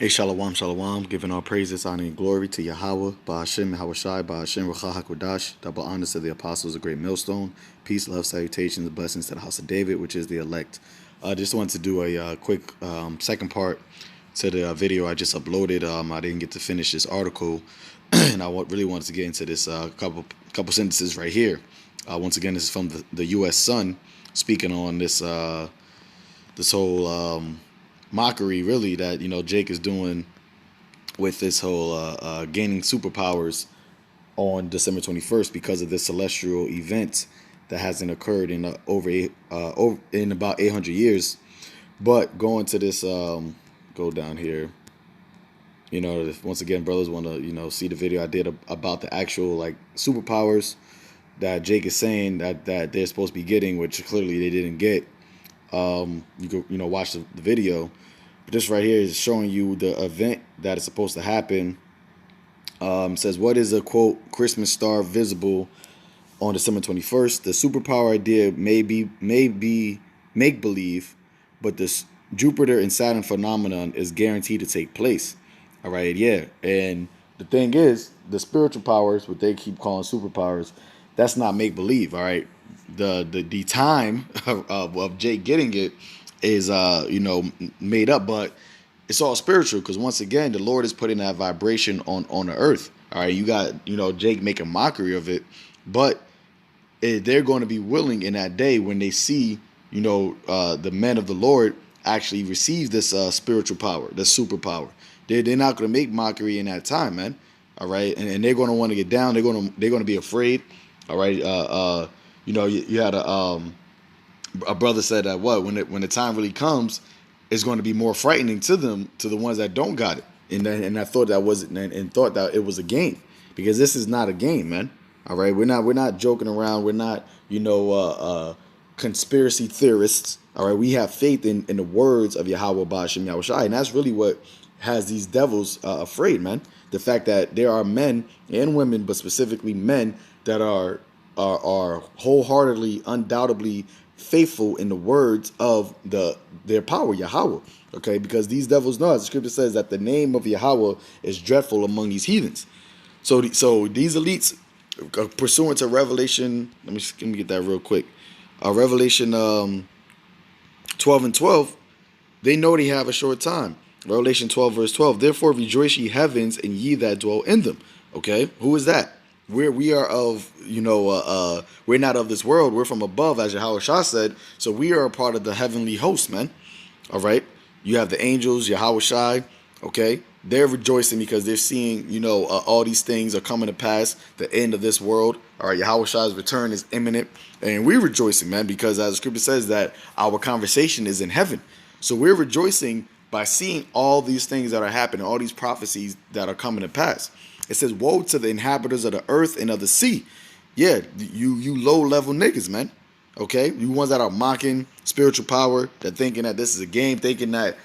Hey, shalom, shalom, giving all praises, honor, and glory to Yahweh, Ba'ashem, Hawashai, Ba'ashem, Racha HaKodash, double honors to the apostles, a great millstone, peace, love, salutations, and blessings to the house of David, which is the elect. I just wanted to do a quick second part to the video I just uploaded. I didn't get to finish this article, and I really wanted to get into this couple sentences right here. Once again, this is from the U.S. Sun, speaking on this whole mockery, really, that Jake is doing with this whole gaining superpowers on December 21st because of this celestial event that hasn't occurred in in about 800 years. But going to this, go down here. If, once again, brothers want to see the video I did about the actual like superpowers that Jake is saying that they're supposed to be getting, which clearly they didn't get. You go watch the video. But this right here is showing you the event that is supposed to happen. Says, what is a quote Christmas star visible on December 21st? The superpower idea may be make believe, but this Jupiter and Saturn phenomenon is guaranteed to take place. All right, yeah. And the thing is, the spiritual powers, what they keep calling superpowers, that's not make believe. All right, the time of Jake getting it is made up, but it's all spiritual, because once again the Lord is putting that vibration on the earth. All right, you got Jake making mockery of it, but they're going to be willing in that day when they see the men of the Lord actually receive this spiritual power, this superpower. They're not going to make mockery in that time, man. All right, and they're going to want to get down. They're going to be afraid. All right, you had a brother said that when the time really comes, it's going to be more frightening to them, to the ones that don't got it. And I thought that was and thought that it was a game, because this is not a game, man. All right, we're not joking around. We're not conspiracy theorists. All right, we have faith in the words of Yahweh Ba'ashem Yahushai, and that's really what has these devils afraid, man. The fact that there are men and women, but specifically men, that are wholeheartedly, undoubtedly faithful in the words of their power, Yahweh. Okay, because these devils know, as the scripture says, that the name of Yahweh is dreadful among these heathens. So these elites, pursuant to Revelation, let me get that real quick. Revelation 12 and 12, they know they have a short time. Revelation 12 verse 12. Therefore rejoice ye heavens, and ye that dwell in them. Okay, who is that? We are of, we're not of this world. We're from above, as Yahweh Shah said. So we are a part of the heavenly host, man. All right. You have the angels, Yahweh Shai. Okay. They're rejoicing because they're seeing, all these things are coming to pass. The end of this world. All right. Yahweh Shai's return is imminent. And we're rejoicing, man, because as the scripture says that our conversation is in heaven. So we're rejoicing by seeing all these things that are happening, all these prophecies that are coming to pass. It says, woe to the inhabitants of the earth and of the sea. Yeah, you low-level niggas, man. Okay? You ones that are mocking spiritual power, that thinking that this is a game, thinking that,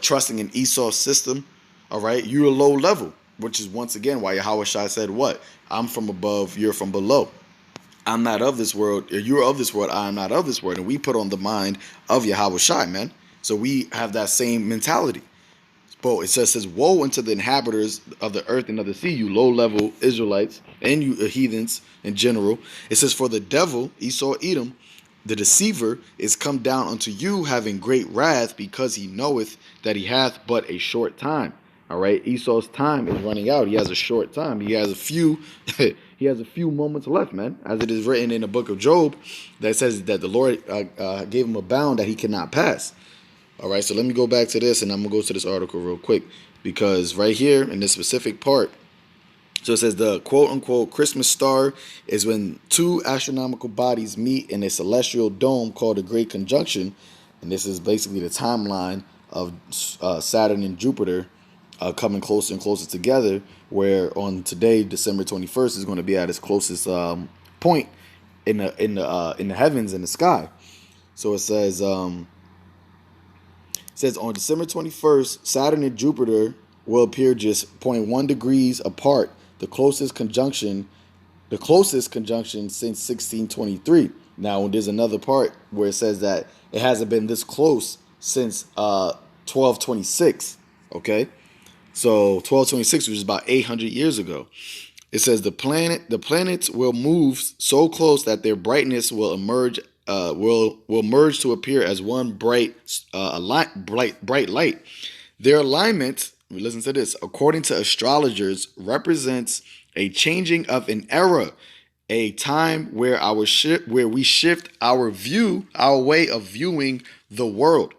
trusting in Esau's system. All right? You're a low level, which is, once again, why Yahweh Shai said what? I'm from above, you're from below. I'm not of this world, you're of this world, I am not of this world. And we put on the mind of Yahweh Shai, man. So we have that same mentality. But it says, woe unto the inhabitants of the earth and of the sea, you low-level Israelites, and you heathens in general. It says, for the devil, Esau Edom, the deceiver, is come down unto you, having great wrath, because he knoweth that he hath but a short time. All right, Esau's time is running out. He has a short time. He has a few moments left, man. As it is written in the book of Job, that says that the Lord gave him a bound that he cannot pass. All right, so let me go back to this, and I'm going to go to this article real quick, because right here in this specific part, so it says the quote-unquote Christmas star is when two astronomical bodies meet in a celestial dome called a Great Conjunction, and this is basically the timeline of Saturn and Jupiter coming closer and closer together, where on today, December 21st, is going to be at its closest point in the heavens, in the sky. So it says... says on December 21st, Saturn and Jupiter will appear just 0.1 degrees apart, the closest conjunction since 1623. Now, there's another part where it says that it hasn't been this close since 1226. Okay, So 1226, which is about 800 years ago. It says the planets will move so close that their brightness will emerge will merge to appear as one bright light. Their alignment, listen to this, according to astrologers, represents a changing of an era, a time where where we shift our way of viewing the world.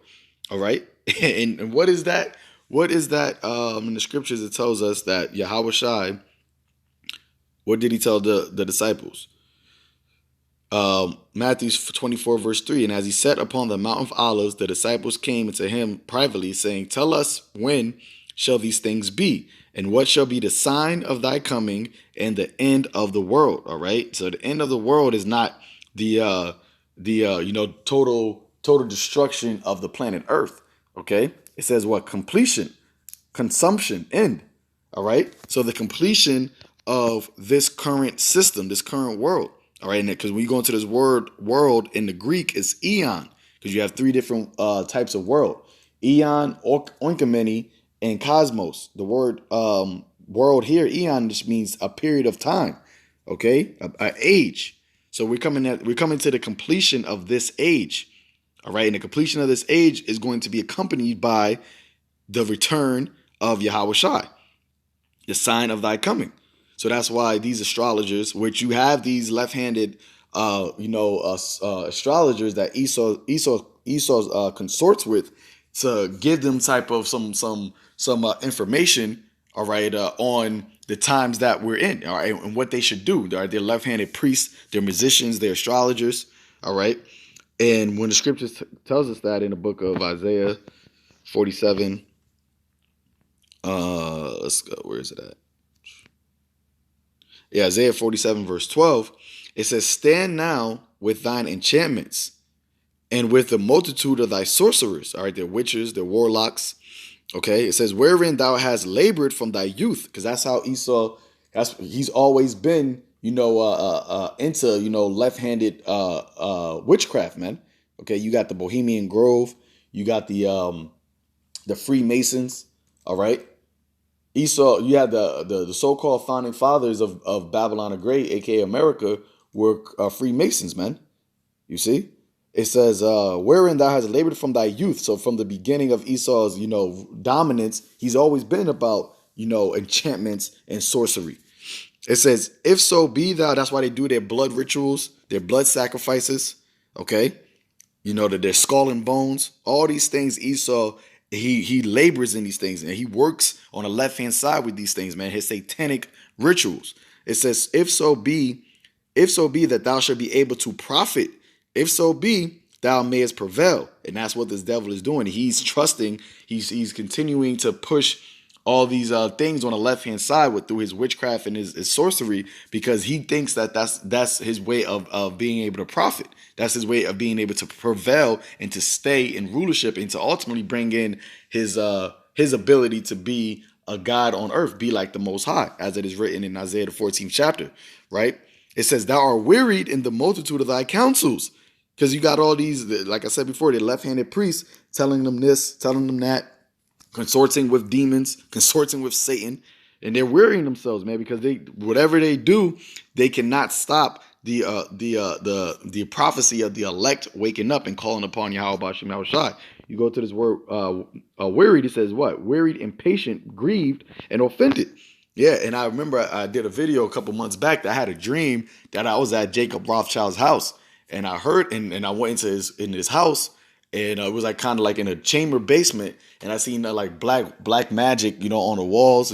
All right, and what is that? What is that? In the scriptures, it tells us that Yahweh Shai. What did he tell the disciples? Matthew 24, verse 3. And as he sat upon the Mount of Olives, the disciples came to him privately, saying, Tell us, when shall these things be? And what shall be the sign of thy coming and the end of the world? All right. So the end of the world is not the total destruction of the planet Earth. Okay. It says what? Completion, consumption, end. All right. So the completion of this current system, this current world. All right, because when you go into this word world in the Greek, it's eon, because you have three different types of world: eon, oikoumene, and cosmos. The word world here, eon, just means a period of time. Okay, a age. So we're coming to the completion of this age. All right, and the completion of this age is going to be accompanied by the return of Yahweh Shai, the sign of thy coming. So that's why these astrologers, which you have these left-handed, astrologers that Esau consorts with, to give them type of some information, all right, on the times that we're in, all right, and what they should do. All right, they're left-handed priests, they're musicians, they're astrologers, all right. And when the scriptures tells us that in the book of Isaiah 47, let's go. Where is it at? Yeah, Isaiah 47, verse 12, it says, Stand now with thine enchantments and with the multitude of thy sorcerers. All right, they're witches, they're warlocks. Okay, it says, Wherein thou hast labored from thy youth, because that's how Esau, he's always been, into, left-handed witchcraft, man. Okay, you got the Bohemian Grove, you got the Freemasons, all right? Esau, you had the so-called founding fathers of Babylon the Great, aka America, were Freemasons, man. You see? It says, wherein thou hast labored from thy youth. So from the beginning of Esau's, dominance, he's always been about, enchantments and sorcery. It says, if so be thou, that's why they do their blood rituals, their blood sacrifices, okay? That their skull and bones, all these things Esau, he labors in these things, and he works on the left-hand side with these things, man, his satanic rituals. It says, if so be that thou shalt be able to profit, if so be thou mayest prevail. And that's what this devil is doing. He's trusting, he's continuing to push all these things on the left-hand side through his witchcraft and his sorcery, because he thinks that that's his way of being able to profit. That's his way of being able to prevail and to stay in rulership and to ultimately bring in his ability to be a God on earth, be like the Most High, as it is written in Isaiah the 14th chapter, right? It says, thou art wearied in the multitude of thy counsels. Because you got all these, like I said before, the left-handed priests telling them this, telling them that, consorting with demons, consorting with Satan, and they're wearying themselves, man, because whatever they do, they cannot stop the prophecy of the elect waking up and calling upon Yahweh B'Shem Yahweh Shai. You go to this word wearied, it says what? Wearied, impatient, grieved, and offended. Yeah, and I remember I did a video a couple months back that I had a dream that I was at Jacob Rothschild's house, and I heard, and I went into his house, and it was like kind of like in a chamber basement, and I seen like black magic, on the walls,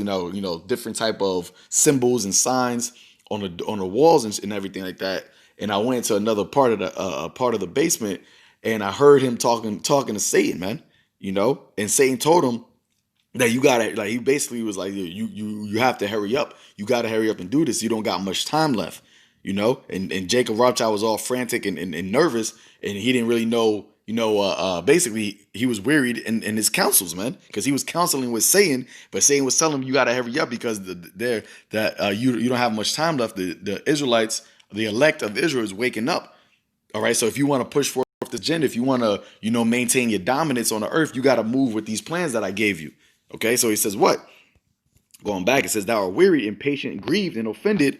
different type of symbols and signs on the walls and everything like that. And I went to another part of the basement, and I heard him talking to Satan, man, and Satan told him that you gotta, like, he basically was like, you have to hurry up. You gotta hurry up and do this. You don't got much time left, And Jacob Rothschild was all frantic and nervous, and he didn't really know. Basically, he was wearied in his counsels, man, because he was counseling with Satan, but Satan was telling him you gotta hurry up because you don't have much time left. The Israelites, the elect of Israel, is waking up. All right, so if you want to push forth the agenda, if you want to maintain your dominance on the earth, you got to move with these plans that I gave you. Okay, so he says what? Going back, it says, "Thou art weary, impatient, grieved, and offended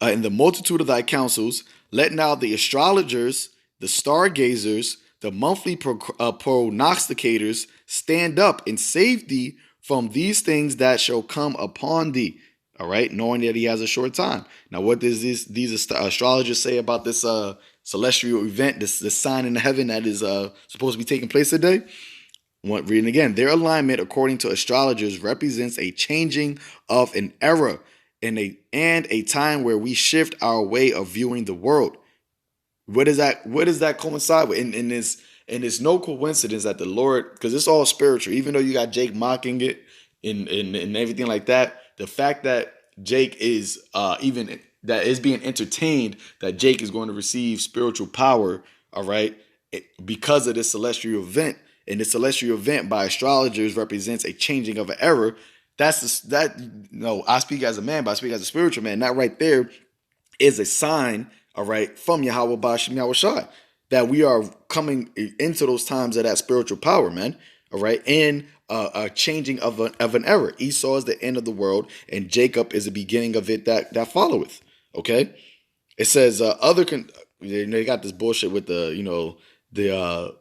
in the multitude of thy counsels. Let now the astrologers, the stargazers, the monthly prognosticators stand up and save thee from these things that shall come upon thee." All right, knowing that he has a short time. Now, what does these astrologers say about this celestial event, this sign in the heaven that is supposed to be taking place today? Reading again, their alignment, according to astrologers, represents a changing of an era and a time where we shift our way of viewing the world. What does that coincide with? And it's no coincidence that the Lord, because it's all spiritual, even though you got Jake mocking it and everything like that, the fact that Jake is even that is being entertained, that Jake is going to receive spiritual power, all right, because of this celestial event. And the celestial event by astrologers represents a changing of an era. I speak as a man, but I speak as a spiritual man. That right there is a sign, all right, from Yahweh Bashim Yahushai, that we are coming into those times of that spiritual power, man. All right, and a changing of an era. Esau is the end of the world, and Jacob is the beginning of it that followeth. Okay, it says they got this bullshit with the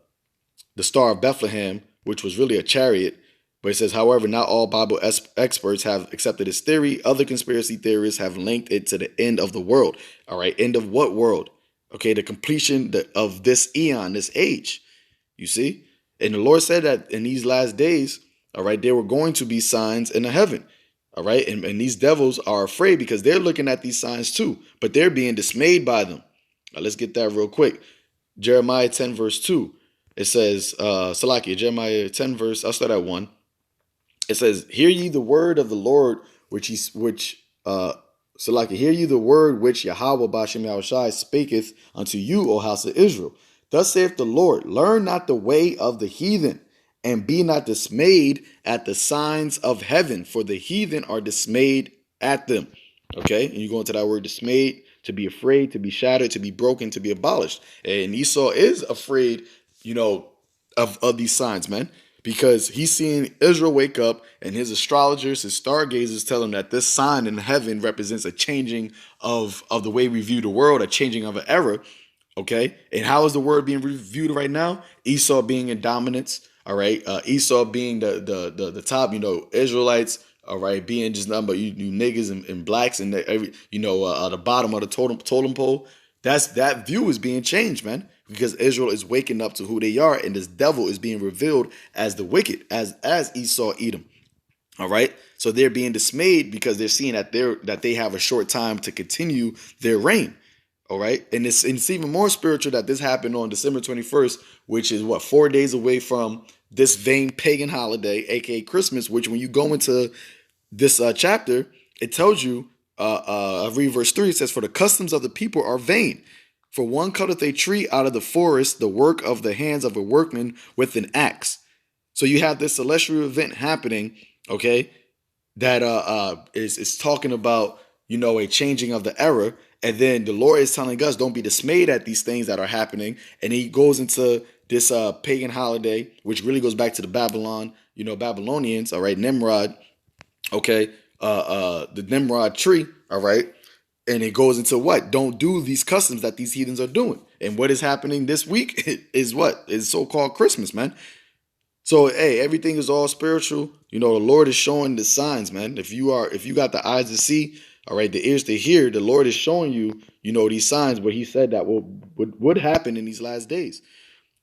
Star of Bethlehem, which was really a chariot. But it says, however, not all Bible experts have accepted this theory. Other conspiracy theorists have linked it to the end of the world. All right, end of what world? Okay, the completion of this eon, this age. You see? And the Lord said that in these last days, all right, there were going to be signs in the heaven. All right, and these devils are afraid because they're looking at these signs too, but they're being dismayed by them. Now, let's get that real quick. Jeremiah 10, verse 2. It says, Jeremiah 10, I'll start at 1. It says, "Hear ye the word of the Lord, hear ye the word which Yahweh Bashem Yahushai spaketh unto you, O house of Israel. Thus saith the Lord, learn not the way of the heathen, and be not dismayed at the signs of heaven, for the heathen are dismayed at them." Okay, and you go into that word dismayed, to be afraid, to be shattered, to be broken, to be abolished. And Esau is afraid, of these signs, man. Because he's seeing Israel wake up, and his astrologers, his stargazers tell him that this sign in heaven represents a changing of the way we view the world, a changing of an era. Okay, and how is the word being reviewed right now? Esau being in dominance. All right, Esau being the top. Israelites. All right, being just nothing but you niggas and blacks and the bottom of the totem pole. That view is being changed, man, because Israel is waking up to who they are, and this devil is being revealed as the wicked, as Esau Edom. All right, so they're being dismayed because they're seeing that they have a short time to continue their reign. All right, and it's even more spiritual that this happened on December 21st, which is 4 days away from this vain pagan holiday, aka Christmas. Which, when you go into this chapter, it tells you. I read verse 3. It says, "For the customs of the people are vain. For one cutteth a tree out of the forest, the work of the hands of a workman with an axe." So you have this celestial event happening, okay, that is talking about a changing of the era, and then the Lord is telling us, don't be dismayed at these things that are happening, and he goes into this pagan holiday, which really goes back to the Babylonians, all right, Nimrod, okay, the Nimrod tree, all right, and it goes into what? Don't do these customs that these heathens are doing. And what is happening this week is what? Is so-called Christmas, man. So, hey, everything is all spiritual. The Lord is showing the signs, man. If you got the eyes to see, all right, the ears to hear, the Lord is showing you, these signs, what he said that would happen in these last days.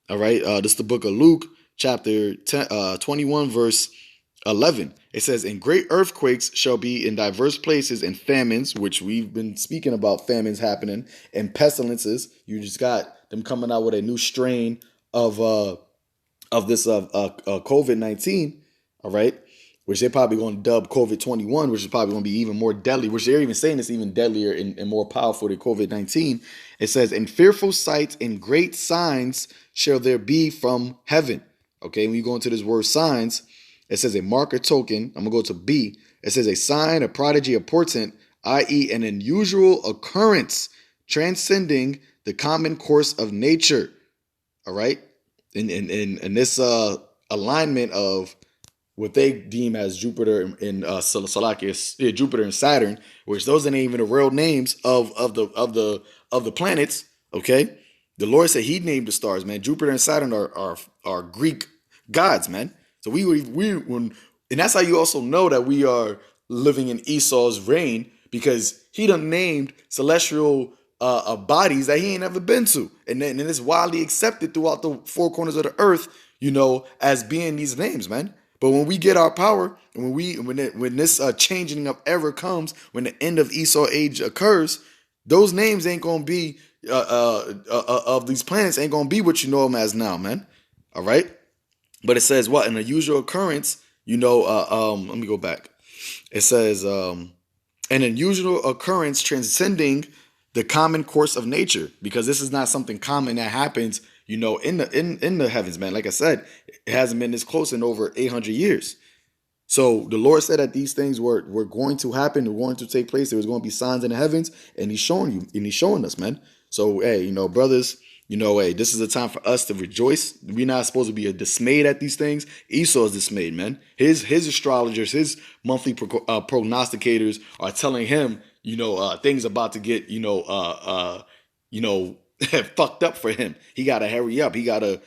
All right, this is the book of Luke, chapter 21, verse 11. It says, "And great earthquakes shall be in diverse places, and famines," which we've been speaking about famines happening, "and pestilences." You just got them coming out with a new strain of this COVID-19, all right, which they're probably going to dub COVID-21, which is probably going to be even more deadly, which they're even saying it's even deadlier and more powerful than COVID-19. It says, "And fearful sights and great signs shall there be from heaven." Okay, when you go into this word signs, it says a mark or token. I'm going to go to B. It says a sign, a prodigy, a portent, i.e. an unusual occurrence transcending the common course of nature. All right. And this alignment of what they deem as Jupiter and Jupiter and Saturn, which those ain't even the real names of the planets. Okay, the Lord said He named the stars, man. Jupiter and Saturn are Greek gods, man. So we when and that's how you also know that we are living in Esau's reign because he done named celestial bodies that he ain't ever been to, and it's widely accepted throughout the four corners of the earth, as being these names, man. But when we get our power, and when this changing of era comes, when the end of Esau age occurs, those names ain't gonna be of these planets ain't gonna be what you know them as now, man. All right. But it says what an unusual occurrence, let me go back. It says an unusual occurrence transcending the common course of nature, because this is not something common that happens, in the heavens, man. Like I said, it hasn't been this close in over 800 years. So the Lord said that these things were going to happen, were going to take place. There was going to be signs in the heavens, and He's showing you, and He's showing us, man. So hey, brothers, hey, this is a time for us to rejoice. We're not supposed to be dismayed at these things. Esau is dismayed, man. His astrologers, his monthly prognosticators are telling him, things about to get, fucked up for him. He got to hurry up. He got to,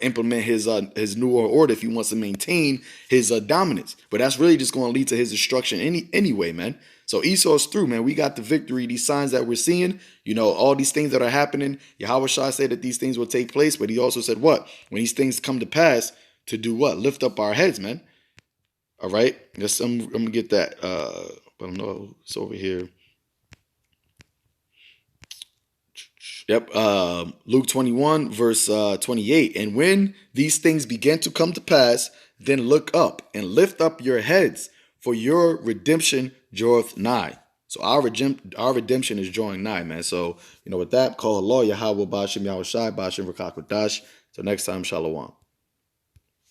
implement his new order if he wants to maintain his dominance. But that's really just going to lead to his destruction anyway, man. So Esau's through, man. We got the victory. These signs that we're seeing, all these things that are happening. Yahweh Shah said that these things will take place, but He also said what? When these things come to pass, to do what? Lift up our heads, man. All right. Yes, I'm gonna get that. But I know it's over here. Yep. Luke 21, verse 28. And when these things begin to come to pass, then look up and lift up your heads, for your redemption draweth nigh. So our redemption is drawing nigh, man. So, with that, call Allah, Yahweh, Bashem, Yahweh Shai, Bashem, Rakak, Dash. Till next time, Shalom.